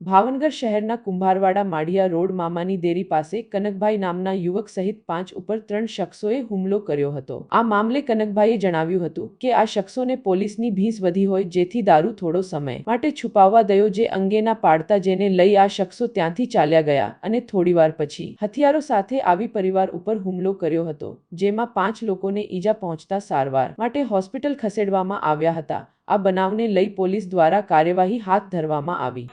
ભાવનગર શહેરના કુંભારવાડા માઢિયા રોડ મામાની દેરી પાસે કનકભાઈ નામના યુવક સહિત 5 ઉપર 3 શખ્સોએ હુમલો કર્યો હતો। આ મામલે કનકભાઈએ જણાવ્યું હતું કે આ શખ્સોને પોલીસની ભીંસ વધી હોય જેથી દારૂ થોડો સમય માટે છુપાવવા દયો જે અંગેના પાડતા જેને લઈ આ શખ્સો ત્યાંથી ચાલ્યા ગયા અને થોડીવાર પછી હથિયારો સાથે આવી પરિવાર ઉપર હુમલો કર્યો હતો, જેમાં 5 લોકોને ઈજા પહોંચતા સારવાર માટે હોસ્પિટલ ખસેડવામાં આવ્યા હતા। આ બનાવને લઈ પોલીસ દ્વારા કાર્યવાહી હાથ ધરવામાં આવી।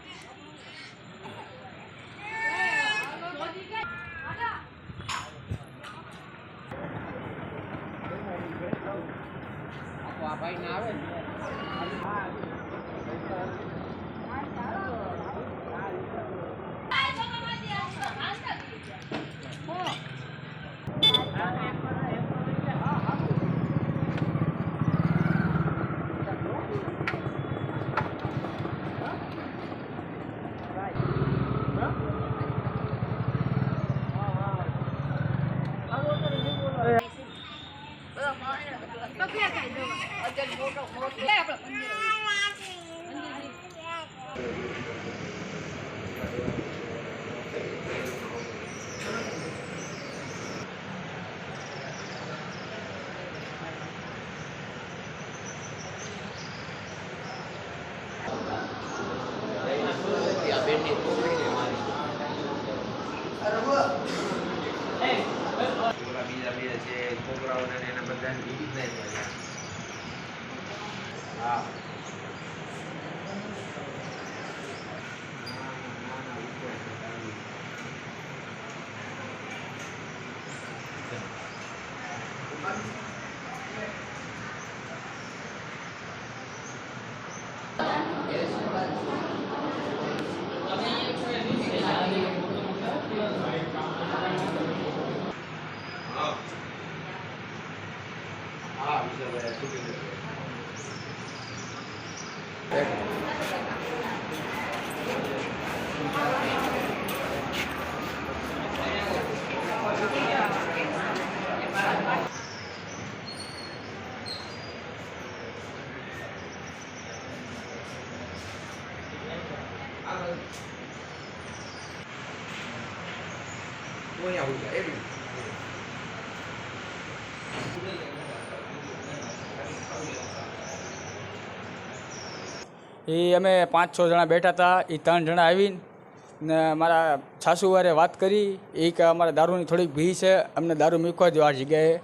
એ અમે 5-6 જણા બેઠા હતા। એ 3 જણા આવીને મારા સાસુવારે વાત કરી એ કે અમારે દારૂની થોડીક ભી છે, અમને દારૂ મૂકવા દો આ જગ્યાએ।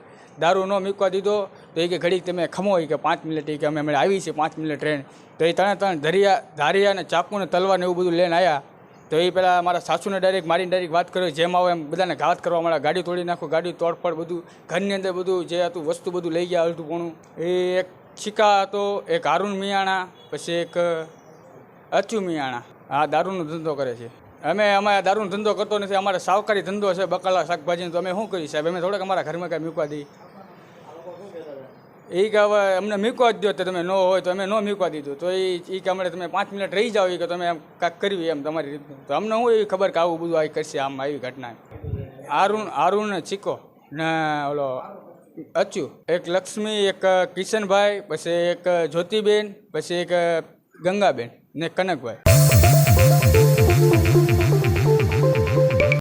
દારૂ ન મૂકવા દીધો તો એ કે ઘડીક તમે ખમો એ કે 5 મિનિટ એ કે અમે આવી છે 5 મિનિટ ટ્રેન। તો એ 3 ધારિયા અને ચાકુ ને તલવાર ને એવું બધું લઈને આવ્યા। તો એ પહેલાં મારા સાસુને ડાયરેક્ટ મારીને ડાયરેક્ટ વાત કર્યો, જેમ આવે એમ બધાને ઘાત કરવા મળ્યા, ગાડી તોડી નાખો, ગાડી તોડફોડ બધું, ઘરની અંદર બધું જે હતું વસ્તુ બધું લઈ ગયા અડધું પોણું। એ એક ચીકા હતો, એક હારૂન મિયાણા, પછી એક અચુ મિયાણા, આ દારૂનો ધંધો કરે છે। અમારે દારૂનો ધંધો કરતો નથી, અમારે સાવકારી ધંધો છે બકાલા શાકભાજીનો। તો અમે શું કરી સાહેબ, અમે થોડાક અમારા ઘરમાં કાંઈ મૂકવા દઈએ। એ કે હવે અમને મૂકવા જ દો, તો તમે ન હોય તો અમે ન મૂકવા દીધું। તો એ કે અમને તમે 5 મિનિટ રહી જાઓ, એ કે તમે એમ કાંઈક કરવી એમ તમારી રીતનું। તો અમને શું એવી ખબર કે આવું બધું આ કરશે, આમ આવી ઘટના। હારૂન ને ચીકો ને ઓલો અચુ, એક લક્ષ્મી, એક કિશનભાઈ, પછી એક જ્યોતિબેન, પછી એક ગંગાબેન ને કનકભાઈ।